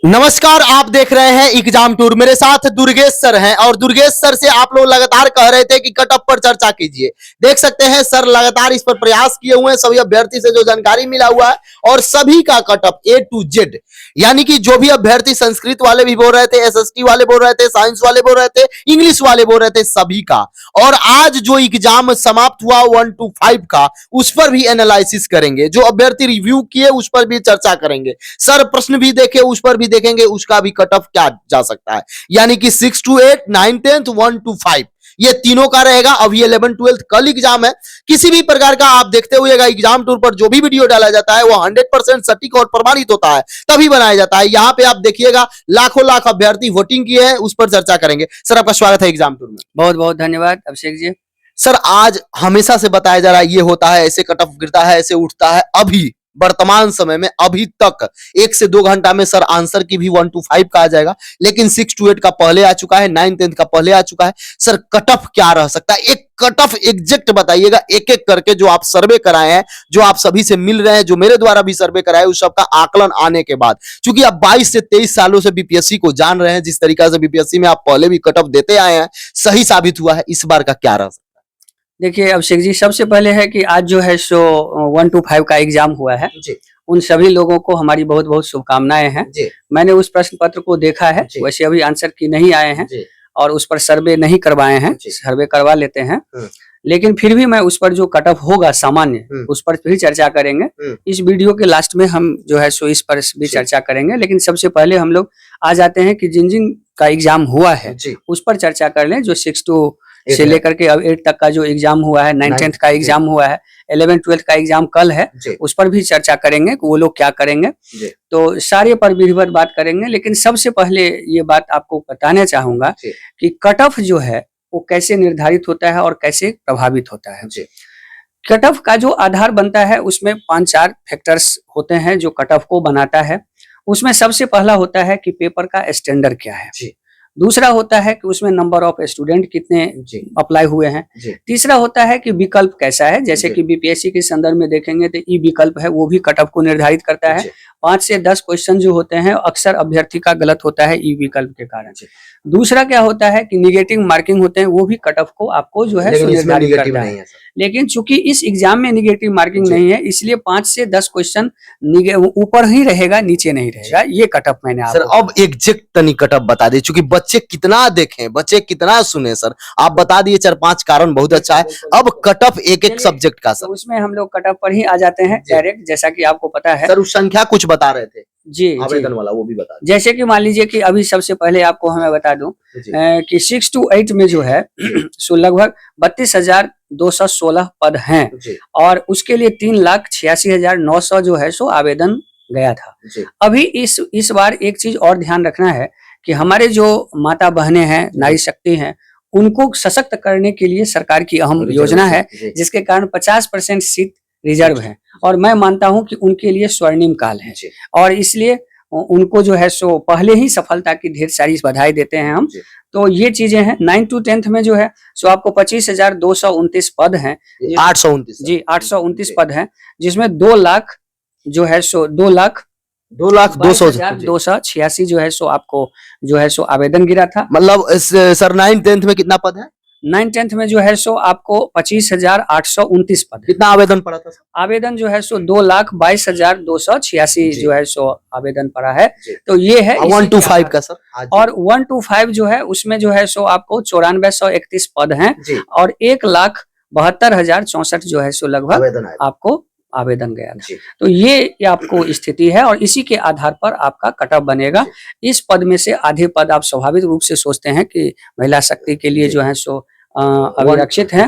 नमस्कार, आप देख रहे हैं एग्जाम टूर। मेरे साथ दुर्गेश सर हैं और दुर्गेश सर से आप लोग लगातार कह रहे थे कि कट ऑफ पर चर्चा कीजिए। देख सकते हैं सर लगातार इस पर प्रयास किए हुए हैं। सभी अभ्यर्थी से जो जानकारी मिला हुआ है और सभी का cut off A to Z, यानी कि जो भी अभ्यर्थी संस्कृत वाले भी बोल रहे थे, SST वाले बोल रहे थे, साइंस वाले बोल रहे थे, इंग्लिश वाले बोल रहे थे, सभी का। और आज जो एग्जाम समाप्त हुआ 1 to 5 का, उस पर भी एनालिसिस करेंगे। जो अभ्यर्थी रिव्यू किए उस पर भी चर्चा करेंगे। सर प्रश्न भी देखे उस पर भी देखेंगे, उसका भी कट ऑफ क्या जा सकता है। यानी कि 6 to 8, 9, 10, 1 to 5 ये तीनों का रहेगा। अभी 11, 12 कल एग्जाम है। किसी भी प्रकार का आप देखते हुएगा एग्जाम टूर पर जो भी वीडियो डाला जाता है वो 100% सटीक और प्रमाणित होता है, तभी बनाया जाता है। यहां पे आप देखिएगा लाखों लाख अभ्यर्थी वोटिंग किए हैं, उस पर चर्चा करेंगे। सर आपका स्वागत है एग्जाम टूर में। बहुत बहुत धन्यवाद अभिषेक जी। सर आज हमेशा से बताया जा रहा है ये होता है, ऐसे कट ऑफ गिरता है, ऐसे उठता है। अभी वर्तमान समय में अभी तक 1 से 2 घंटा में सर आंसर की भी 1 to 5 का आ जाएगा, लेकिन 6 to 8 का पहले आ चुका है, 9, 10 का पहले आ चुका है। सर कट ऑफ क्या रह सकता है, एक कट ऑफ एग्जैक्ट बताइएगा, एक एक करके जो आप सर्वे कराए हैं, जो आप सभी से मिल रहे हैं, जो मेरे द्वारा भी सर्वे कराए, उस सबका आकलन आने के बाद। क्योंकि आप 22 से 23 सालों से बीपीएससी को जान रहे हैं, जिस तरीका से बीपीएससी में आप पहले भी कट ऑफ देते आए हैं, सही साबित हुआ है। इस बार का क्या रह सकता है? देखिए अभिषेक जी, सबसे पहले है कि आज जो है सो 1 to 5 का एग्जाम हुआ है जी। उन सभी लोगों को हमारी बहुत बहुत शुभकामनाएं हैं जी। मैंने उस प्रश्न पत्र को देखा है, वैसे अभी आंसर की नहीं आए हैं और उस पर सर्वे नहीं करवाए हैं, सर्वे करवा लेते हैं। लेकिन फिर भी मैं उस पर जो कट ऑफ होगा सामान्य, उस पर भी चर्चा करेंगे। इस वीडियो के लास्ट में हम जो है सो इस पर भी चर्चा करेंगे। लेकिन सबसे पहले हम लोग आ जाते हैं कि जिन जिन का एग्जाम हुआ है उस पर चर्चा कर लें। जो 6 to से लेकर के अब 8 तक का जो एग्जाम हुआ है, 9, 10 का एग्जाम हुआ है, 11, 12 का एग्जाम कल है, उस पर भी चर्चा करेंगे कि वो लोग क्या करेंगे। तो सारे पर विधिवत बात करेंगे। लेकिन सबसे पहले ये बात आपको बताना चाहूंगा कि कट ऑफ जो है वो कैसे निर्धारित होता है और कैसे प्रभावित होता है। कट ऑफ का जो आधार बनता है उसमें 5-4 फैक्टर्स होते हैं जो कट ऑफ को बनाता है। उसमें सबसे पहला होता है कि पेपर का स्टैंडर्ड क्या है। दूसरा होता है कि उसमें नंबर ऑफ स्टूडेंट कितने अप्लाई हुए हैं। तीसरा होता है कि विकल्प कैसा है, जैसे कि बीपीएससी के संदर्भ में देखेंगे तो ई विकल्प है, वो भी कट ऑफ को निर्धारित करता है। 5 से 10 क्वेश्चन जो होते हैं अक्सर अभ्यर्थी का गलत होता है ई विकल्प के कारण। दूसरा क्या होता है कि निगेटिव मार्किंग होते हैं, वो भी कट ऑफ को आपको जो है निर्धारित करता है। लेकिन चूंकि इस एग्जाम में निगेटिव मार्किंग नहीं है, इसलिए 5 से 10 क्वेश्चन ऊपर ही रहेगा, नीचे नहीं रहेगा। ये कट ऑफ मैंने सर अब एग्जैक्ट तनी कट ऑफ बता दिए, चूंकि बच्चे कितना देखें, बच्चे कितना सुने। सर आप बता दिए 4-5 कारण, बहुत अच्छा है। अब कट ऑफ एक एक सब्जेक्ट का सर, तो उसमें हम लोग कट ऑफ पर ही आ जाते हैं डायरेक्ट, जैसा कि आपको पता है। सर उस संख्या कुछ बता रहे थे जी, आवेदन वाला, वो भी बता। जैसे कि मान लीजिए कि अभी सबसे पहले आपको हमें बता दूं कि 6 to 8 में जो है सो लगभग 32,216 पद हैं और उसके लिए 3,86,900 जो है सो आवेदन गया था। अभी इस बार एक चीज और ध्यान रखना है कि हमारे जो माता बहनें हैं, नारी शक्ति हैं, उनको सशक्त करने के लिए सरकार की अहम योजना है, जिसके कारण 50% सीट रिजर्व है और मैं मानता हूं कि उनके लिए स्वर्णिम काल है और इसलिए उनको जो है सो पहले ही सफलता की ढेर सारी बधाई देते हैं हम। तो ये चीजें हैं। 9 to 10 में जो है सो आपको 25,229 पद हैं, 829 जी 829 पद हैं, जिसमें 2 लाख जो है सो 2,22,286 जो है सो आपको जो है सो आवेदन गिरा था। मतलब सर 9, 10 में कितना पद है? 9, 10 में जो है सो आपको 25,829 पद। कितना आवेदन पड़ा था? आवेदन जो है सो 2,22,286 जो है सो आवेदन पड़ा है। तो ये है 1 to 5 का सर। और 1 to 5 जो है उसमें जो है सो आपको 9431 पद हैं और 1,72,064 जो है सो लगभग आपको आवेदन गया था। तो ये आपको स्थिति है और इसी के आधार पर आपका कट ऑफ बनेगा। इस पद में से आधे पद आप स्वाभाविक रूप से सोचते हैं कि महिला शक्ति के लिए जो है सो अभिरक्षित है।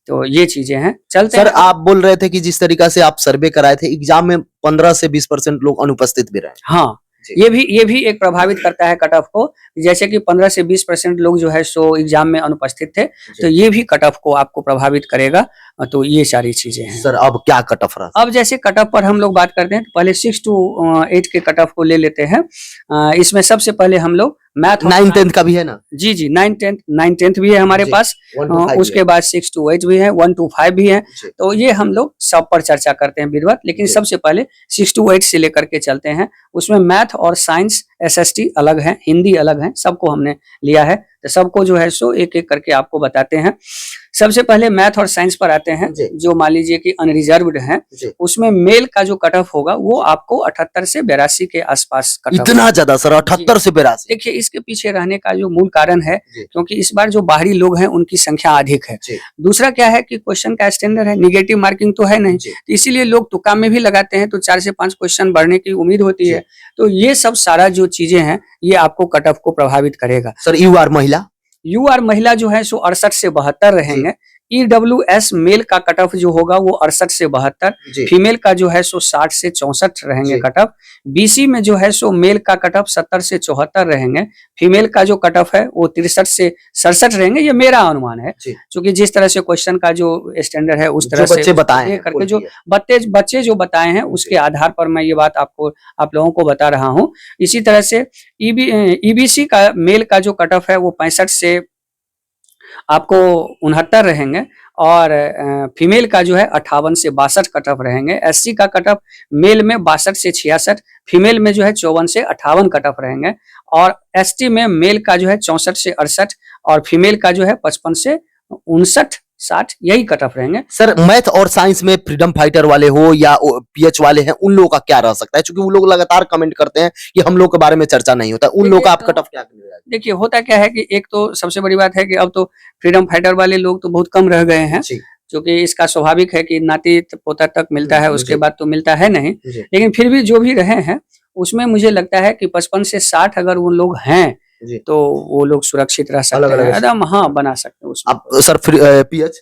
तो ये चीजें हैं। चलते सर आप बोल रहे थे कि जिस तरीका से आप सर्वे कराए थे एग्जाम में 15 से 20% लोग अनुपस्थित भी रहे। हाँ, ये भी एक प्रभावित करता है कट ऑफ को। जैसे कि 15 से 20% लोग जो है सो एग्जाम में अनुपस्थित थे, तो ये भी कट ऑफ को आपको प्रभावित करेगा। तो ये सारी चीजें हैं। सर अब क्या कट ऑफ रहा? अब जैसे कट ऑफ पर हम लोग बात करते हैं तो पहले 6 to 8 के कट ऑफ को ले लेते हैं। इसमें सबसे पहले हम लोग मैथ 9 10 का भी है ना? जी जी 9 10th भी है हमारे जी, पास। 1 to 5 उसके बाद 6 to 8 भी है, 1 to 5 भी है। जी। तो ये हम लोग सब पर चर्चा करते हैं विधिवत, लेकिन जी। सबसे पहले 6 to 8 से लेकर के चलते हैं। उसमें मैथ और साइंस SST अलग है, हिंदी अलग है, सबको हमने लिया है। तो सबको जो है सो एक एक करके आपको बताते हैं। सबसे पहले मैथ और साइंस पर आते हैं। जी। जो मान लीजिए कि अनरिजर्व्ड है, जी। उसमें मेल का जो कट ऑफ होगा वो आपको 78 से 82 के आसपास कट ऑफ। इतना ज्यादा सर? 78 से 82? देखिए इसके पीछे रहने का जो मूल कारण है, जी। क्योंकि इस बार जो बाहरी लोग हैं उनकी संख्या अधिक है। जी। दूसरा क्या है कि क्वेश्चन का स्टैंडर्ड है, निगेटिव मार्किंग तो है नहीं, जी। तो इसीलिए लोग तुक्का में भी लगाते हैं, तो 4 से 5 क्वेश्चन बढ़ने की उम्मीद होती जी। है। तो ये सब सारा जो चीजें हैं ये आपको कट ऑफ को प्रभावित करेगा। सर UR महिला? UR महिला जो है सो 68 से 72 रहेंगे। EWS मेल का कट ऑफ जो होगा वो 68 से 72, जी। फीमेल का जो है सो 60 से 64 रहेंगे जी। Cut off. BC में जो है सो मेल का कट ऑफ 70 से 74 रहेंगे, फीमेल का जो कट ऑफ है वो 63 से 67 रहेंगे। ये मेरा अनुमान है, जी। क्योंकि जिस तरह से क्वेश्चन का जो स्टैंडर्ड है उस तरह जो से बच्चे बताए हैं, करके बोल जो दिया। बच्चे जो बताए हैं उसके आधार पर मैं ये बात आप लोगों को बता रहा हूँ। इसी तरह से EBC का मेल का जो कट ऑफ है वो 65 से आपको 69 रहेंगे, और फीमेल का जो है 58 से 62 कट ऑफ रहेंगे। SC का कट ऑफ मेल में 62 से 66, फीमेल में जो है 54 से 58 कट ऑफ रहेंगे, और ST में मेल का जो है 64 से 68 और फीमेल का जो है 55 से 59 60 यही कट ऑफ रहेंगे। सर मैथ और साइंस में फ्रीडम फाइटर वाले हो या PH वाले हैं, उन लोगों का क्या रह सकता है? क्योंकि वो लोग लगातार कमेंट करते हैं कि हम लोग के बारे में चर्चा नहीं होता, उन लोगों का आप कट ऑफ क्या करेंगे? देखिए होता क्या है कि एक तो सबसे बड़ी बात है कि अब तो फ्रीडम फाइटर वाले लोग तो बहुत कम रह गए हैं, जी। क्योंकि इसका स्वाभाविक है कि नाती पोता तक मिलता है, उसके बाद तो मिलता है नहीं। जी। लेकिन फिर भी जो भी रहे हैं उसमें मुझे लगता है कि 55 से 60 अगर वो लोग हैं जी। तो वो लोग सुरक्षित रह सकते अलग-अलग हैं, है। एकदम हाँ बना सकते हैं उसमें। आप सर PH?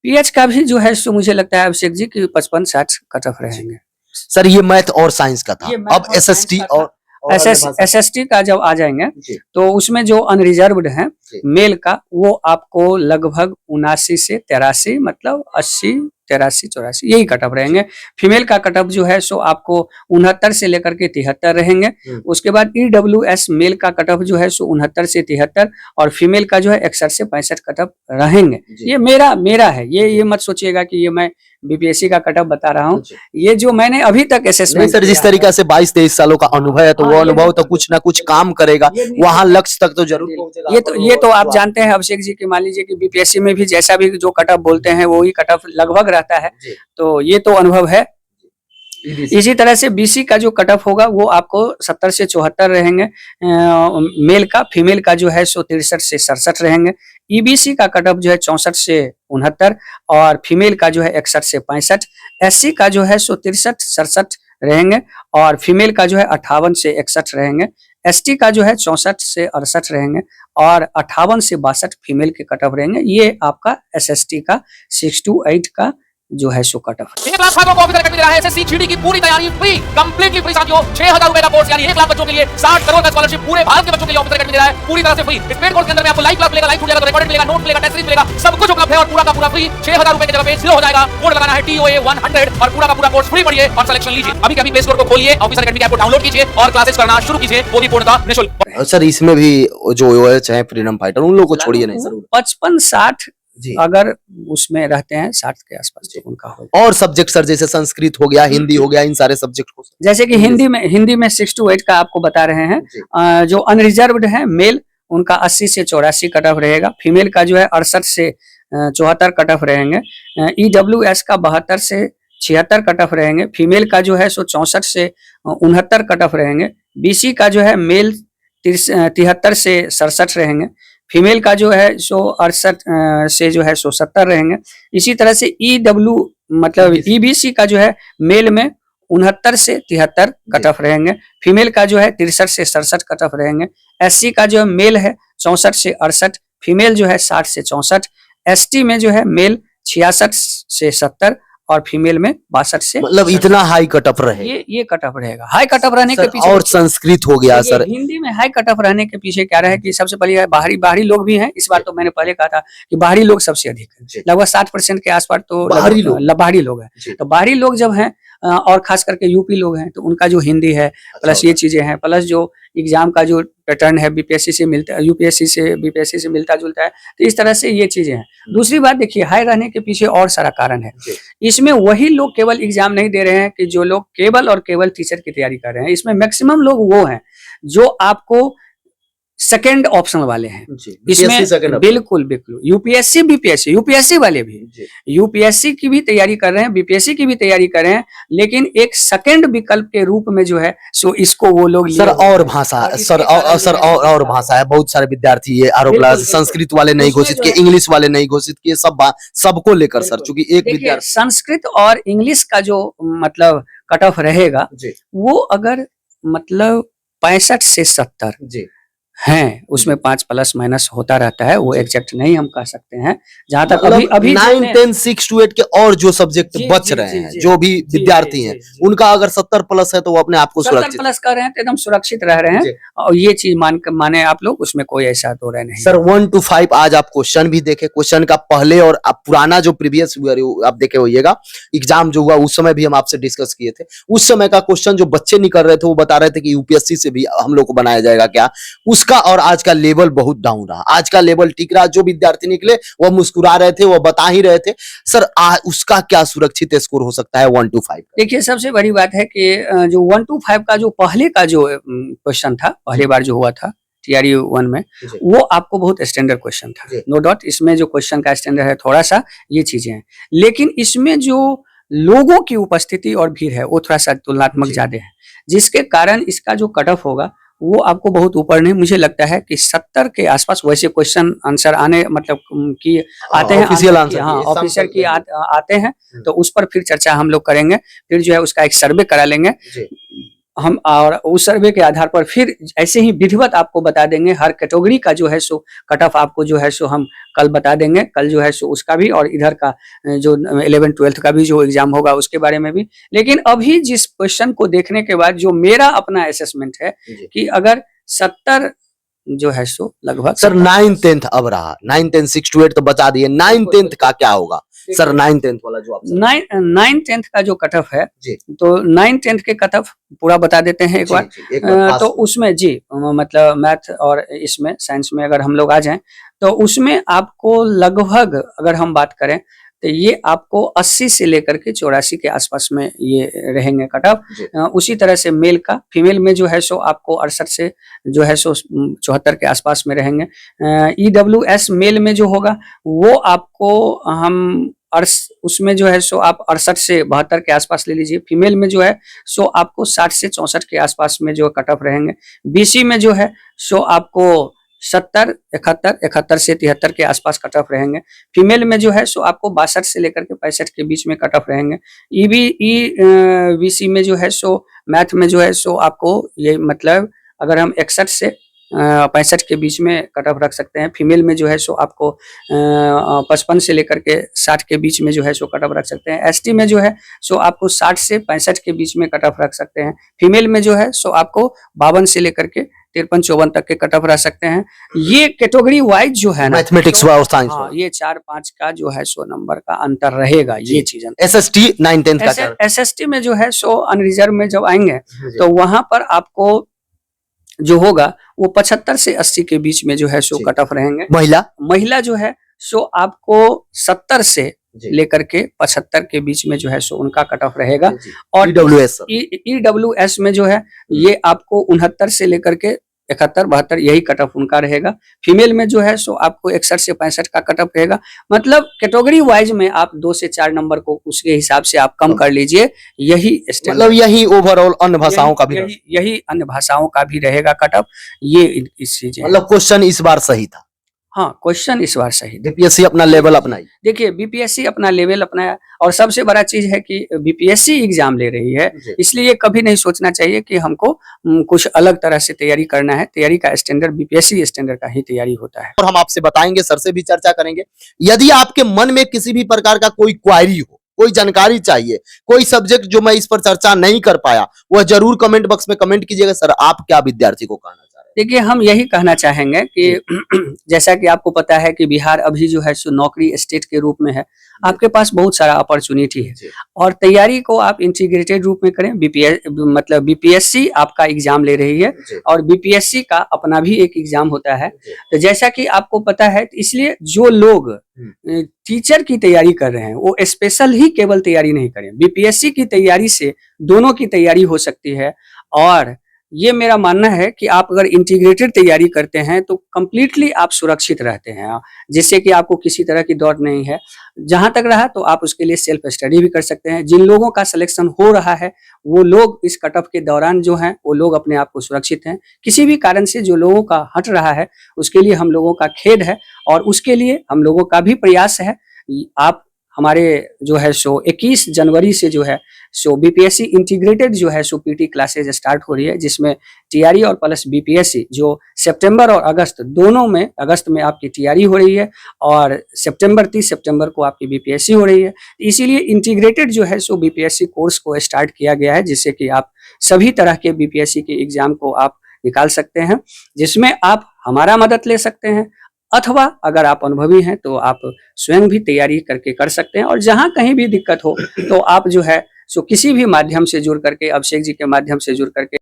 PH का भी जो है सो मुझे लगता है अभिषेक जी की 55-60 कट ऑफ रहेंगे। सर ये मैथ और साइंस का था, ये मैथ अब और साइंस SST का था। और अन्य भाषा? SST का जब आ जाएंगे जी। तो उसमें जो अनरिजर्व्ड है जी। मेल का वो आपको लगभग 79 से 83 मतलब 80 83 84 यही कट ऑफ रहेंगे। फीमेल का कट ऑफ जो है सो आपको 69 से लेकर के 73 रहेंगे। उसके बाद EWS मेल का कट ऑफ जो है सो 69 से 73 और फीमेल का जो है 61 से 65 कट ऑफ रहेंगे। ये मेरा है, ये मत सोचिएगा कि ये मैं BPSC का कट ऑफ बता रहा हूँ। ये जो मैंने अभी तक असेसमेंट सर जिस तरीका से 22-23 सालों का अनुभव है, तो वो अनुभव तो कुछ ना कुछ काम करेगा, वहां लक्ष्य तक तो जरूर पहुंचेगा। ये तो आप जानते हैं अभिषेक जी की, मान लीजिए कि BPSC में भी जैसा भी जो कट ऑफ बोलते हैं वही कट ऑफ लगभग रहता है, तो ये तो अनुभव है। इसी तरह से BC का जो कट ऑफ होगा वो आपको 70 से 74 रहेंगे मेल का, फीमेल का जो है सो 63 से 67 रहेंगे। EBC का कट ऑफ जो है 64 से 69 और फीमेल का जो है 61 से 65। SC का जो है सो 63 67 रहेंगे और फीमेल का जो है 58 से 61 रहेंगे। ST का जो है 64 से 68 रहेंगे और 58 से 62 फीमेल के कट ऑफ रहेंगे। ये आपका SST का 6 to 8 का जो है सो कट ऑफ। 1 लाख छात्रों को ऑफिसर अकेडमी दे रहा है एसएससी जीडी की पूरी तैयारी फ्री, कंप्लीटली फ्री साथियों। 6000 रुपए का कोर्स यानी 1 लाख बच्चों के लिए 60 करोड़ का स्कॉलरशिप पूरे भारत के बच्चों के लिए ऑफिसर अकेडमी दे रहा है पूरी तरह से फ्री। इस पेड कोर्स के अंदर में आपको लाइव क्लास मिलेगा, लाइव मिलेगा, रिकॉर्डेड मिलेगा, नोट मिलेगा, टेस्ट सीरीज मिलेगा, सब कुछ उपलब्ध है और पूरा का पूरा फ्री। 6000 रुपए की जगह पे 0 हो जाएगा। कोड लगाना है TOA 100 और पूरा का पूरा कोर्स फ्री पढ़िए और सिलेक्शन लीजिए। अभी के अभी प्ले स्टोर को खोलिए, ऑफिसर अकेडमी ऐप को डाउनलोड कीजिए और क्लासेस करना शुरू कीजिए, वो भी पूर्णतः निःशुल्क। सर इसमें भी जो OH है फ्रीडम फाइटर, उन लोगों को छोड़िए नहीं सर। 55-60 जी। अगर उसमें रहते हैं 60 के आसपास तो उनका होगा। और सब्जेक्ट सर जैसे संस्कृत हो गया, हिंदी हो गया, इन सारे सब्जेक्ट को जैसे कि हिंदी में 6 to 8 का आपको बता रहे हैं। जो अनरिजर्व्ड है मेल उनका 80 से 84 कट ऑफ रहेगा। फीमेल का जो है 68 से 74 कट ऑफ रहेंगे। EWS का 72 से 76 कट ऑफ रहेंगे। फीमेल का जो है सो 64 से 69 कट ऑफ रहेंगे। BC का जो है मेल 73 से 67 रहेंगे। फीमेल का जो है सो 68 से जो है सो 70 रहेंगे। इसी तरह से मतलब EBC का जो है मेल में 69 से 73 कट ऑफ रहेंगे। फीमेल का जो है 63 से 67 कट ऑफ रहेंगे। SC का जो है मेल है 64 से 68, फीमेल जो है 60 से 64। ST में जो है मेल 66 से 70 और फीमेल में 62 से मतलब इतना हाई कटअप रहे। ये कटअप रहेगा। हाई कटअप रहने के सर, पीछे और संस्कृत हो गया सर, हिंदी में हाई कटअप रहने के पीछे क्या रहा है कि सबसे पहले बाहरी लोग भी हैं। इस बार तो मैंने पहले कहा था कि बाहरी लोग सबसे अधिक है, लगभग 60% के आसपास तो बाहरी लोग हैं। तो बाहरी लोग जब हैं और खास करके यूपी लोग हैं तो उनका जो हिंदी है प्लस ये चीजें हैं, प्लस जो एग्जाम का जो पैटर्न है बीपीएससी से मिलता है, यूपीएससी से बीपीएससी से मिलता जुलता है, तो इस तरह से ये चीजें हैं। दूसरी बात देखिए, हाई रहने के पीछे और सारा कारण है। इसमें वही लोग केवल एग्जाम नहीं दे रहे हैं कि जो लोग केवल और केवल टीचर की तैयारी कर रहे हैं। इसमें मैक्सिमम लोग वो हैं जो आपको सेकंड ऑप्शन वाले हैं। इसमें बिल्कुल यूपीएससी बीपीएससी, यूपीएससी वाले भी यूपीएससी की भी तैयारी कर रहे हैं, बीपीएससी की भी तैयारी कर रहे हैं, लेकिन एक सेकंड विकल्प के रूप में जो है सो इसको वो लोग सर और भाषा और भाषा है। बहुत सारे विद्यार्थी ये आरोप लगा, संस्कृत वाले नहीं घोषित किए, इंग्लिश वाले नहीं घोषित किए, सबको लेकर सर, चूंकि एक विद्यार्थी संस्कृत और इंग्लिश का जो मतलब कट ऑफ रहेगा वो अगर मतलब 65 से 70 हैं, उसमें 5 प्लस माइनस होता रहता है, वो एग्जैक्ट नहीं हम कह सकते हैं। जहां तक अभी 9, 10, 6 to 8 के और जो सब्जेक्ट बच रहे हैं, जो भी विद्यार्थी हैं, उनका अगर 70 प्लस है तो वो अपने आप को 70 प्लस कर रहे हैं तो एकदम सुरक्षित रह रहे हैं। और ये चीज माने आप लोग, उसमें कोई ऐसा तो रहे नहीं। सर 1 to 5 आज आप क्वेश्चन भी देखे, क्वेश्चन का पहले और पुराना जो प्रीवियस आप देखे होइएगा, एग्जाम जो हुआ उस समय भी हम आपसे डिस्कस किए थे। उस समय का क्वेश्चन जो बच्चे निकल रहे थे वो बता रहे थे कि यूपीएससी से भी हम लोग को बनाया जाएगा क्या, उसका और आज का लेवल बहुत डाउन रहा। आज का लेवल ठीक रहा, जो विद्यार्थी निकले वो मुस्कुरा रहे थे, वो बता ही रहे थे। सर उसका क्या सुरक्षित स्कोर हो सकता है 1 to 5? देखिए, सबसे बड़ी बात है कि जो 1 to 5 का जो पहले का जो क्वेश्चन था, पहली बार जो हुआ था टीआरयू 1 में, वो आपको बहुत स्टैंडर्ड क्वेश्चन था, नो डाउट। इसमें जो क्वेश्चन का स्टैंडर्ड है थोड़ा सा ये चीजें हैं, लेकिन इसमें जो लोगों की उपस्थिति और भीड़ है वो थोड़ा सा तुलनात्मक ज्यादा है, जिसके कारण इसका जो कट ऑफ होगा वो आपको बहुत ऊपर नहीं, मुझे लगता है कि 70 के आसपास वैसे क्वेश्चन आंसर आने मतलब कि आते हैं, ऑफिशियल आंसर, हाँ ऑफिसर की आते हैं, तो उस पर फिर चर्चा हम लोग करेंगे। फिर जो है उसका एक सर्वे करा लेंगे हम, और उस सर्वे के आधार पर फिर ऐसे ही विधिवत आपको बता देंगे। हर कैटेगरी का जो है सो कट ऑफ आपको जो है सो हम कल बता देंगे, कल जो है सो उसका भी, और इधर का जो 11th 12th का भी जो एग्जाम होगा उसके बारे में भी। लेकिन अभी जिस क्वेश्चन को देखने के बाद जो मेरा अपना असेसमेंट है कि अगर 70 जो है सो लगभग सर 9, 10 अब रहा, 9, 10, 6 to 8 तो बता दिए, 9, 10 का क्या होगा सर? 9, 10 वाला जो आप 9, 10 का जो कट ऑफ है, तो 9, 10 के कट ऑफ पूरा बता देते हैं एक बार। तो उसमें जी मतलब मैथ और इसमें साइंस में अगर हम लोग आ जाएं तो उसमें आपको लगभग अगर हम बात करें तो ये आपको 80 से लेकर के 84 के आसपास में ये रहेंगे कट ऑफ। उसी तरह से मेल का, फीमेल में जो है सो आपको 68 से जो है सो 74 के आसपास में रहेंगे। EWS मेल में जो होगा वो आपको हम उसमें जो है सो आप 68 से 72 के आसपास ले लीजिए। फीमेल में जो है सो आपको 60 से 64 के आसपास में जो कट ऑफ रहेंगे। BC में जो है सो आपको 70, 71, 71 से 73 के आसपास कट ऑफ रहेंगे। फीमेल में जो है सो आपको 62 से लेकर के 65 के बीच में कट ऑफ रहेंगे। EBC में जो है सो मैथ में जो है सो आपको ये मतलब अगर हम 61 से 65 के बीच में कट ऑफ रख सकते हैं। फीमेल में जो है सो आपको 55 से लेकर के 60 के बीच में जो है सो कट ऑफ रख सकते हैं। ST में जो है सो आपको 60 से 65 के बीच में कट ऑफ रख सकते हैं। फीमेल में जो है सो आपको 52 से लेकर के 53-54 तक के कट ऑफ रह सकते हैं। ये कैटेगरी वाइज जो है ना, मैथमेटिक्स और साइंस, हाँ, ये 4-5 का जो है सो नंबर का अंतर रहेगा। ये चीज SST 9, 10 का SST में जो है सो अनरिजर्व में जब आएंगे तो वहां पर आपको जो होगा वो 75 से 80 के बीच में जो है सो कट ऑफ रहेंगे। महिला जो है सो आपको 70 से लेकर के 75 के बीच में जो है सो उनका कट ऑफ रहेगा। और EWS में जो है ये आपको 69 से लेकर के 71, 72 यही कट ऑफ उनका रहेगा। फीमेल में जो है सो आपको 61 से 65 का कट ऑफ रहेगा। मतलब कैटेगरी वाइज में आप 2 से 4 नंबर को उसके हिसाब से आप कम कर लीजिए। यही मतलब यही ओवरऑल अन्य भाषाओं का भी यही अन्य भाषाओं का भी रहेगा कट ऑफ। ये इस चीज मतलब क्वेश्चन इस बार सही था। हाँ, क्वेश्चन इस बार सही। बीपीएससी अपना लेवल अपनाई। देखिए, बीपीएससी अपना लेवल अपनाया, और सबसे बड़ा चीज है कि बीपीएससी एग्जाम ले रही है, इसलिए कभी नहीं सोचना चाहिए कि हमको कुछ अलग तरह से तैयारी करना है। तैयारी का स्टैंडर्ड बीपीएससी स्टैंडर्ड का ही तैयारी होता है। और हम आपसे बताएंगे, सर से भी चर्चा करेंगे। यदि आपके मन में किसी भी प्रकार का कोई क्वायरी हो, कोई जानकारी चाहिए, कोई सब्जेक्ट जो मैं इस पर चर्चा नहीं कर पाया, वह जरूर कमेंट बॉक्स में कमेंट कीजिएगा। सर आप क्या विद्यार्थी को कहना चाह रहे हैं? देखिए, हम यही कहना चाहेंगे कि जैसा कि आपको पता है कि बिहार अभी जो है सो नौकरी स्टेट के रूप में है, आपके पास बहुत सारा अपॉर्चुनिटी है और तैयारी को आप इंटीग्रेटेड रूप में करें। मतलब बीपीएससी आपका एग्जाम ले रही है और बीपीएससी का अपना भी एक एग्जाम होता है। तो जैसा कि आपको पता है, इसलिए जो लोग टीचर की तैयारी कर रहे हैं वो स्पेशल ही केवल तैयारी नहीं करें, बीपीएससी की तैयारी से दोनों की तैयारी हो सकती है। और ये मेरा मानना है कि आप अगर इंटीग्रेटेड तैयारी करते हैं तो कंप्लीटली आप सुरक्षित रहते हैं, जिससे कि आपको किसी तरह की डर नहीं है। जहां तक रहा तो आप उसके लिए सेल्फ स्टडी भी कर सकते हैं। जिन लोगों का सिलेक्शन हो रहा है वो लोग इस कट ऑफ के दौरान जो हैं वो लोग अपने आप को सुरक्षित हैं। किसी भी कारण से जो लोगों का हट रहा है उसके लिए हम लोगों का खेद है और उसके लिए हम लोगों का भी प्रयास है। आप हमारे जो है सो 21 जनवरी से जो है सो बीपीएससी इंटीग्रेटेड जो है सो पीटी क्लासेज स्टार्ट हो रही है, जिसमें टीआरई और प्लस बीपीएससी जो सितंबर और अगस्त दोनों में, अगस्त में आपकी टीआरई हो रही है और 30 सितंबर को आपकी बीपीएससी हो रही है। इसीलिए इंटीग्रेटेड जो है सो बीपीएससी कोर्स को स्टार्ट किया गया है, जिससे कि आप सभी तरह के बीपीएससी के एग्जाम को आप निकाल सकते हैं, जिसमें आप हमारा मदद ले सकते हैं अथवा अगर आप अनुभवी हैं तो आप स्वयं भी तैयारी करके कर सकते हैं। और जहां कहीं भी दिक्कत हो तो आप जो है सो किसी भी माध्यम से जुड़ करके, अभिषेक जी के माध्यम से जुड़ करके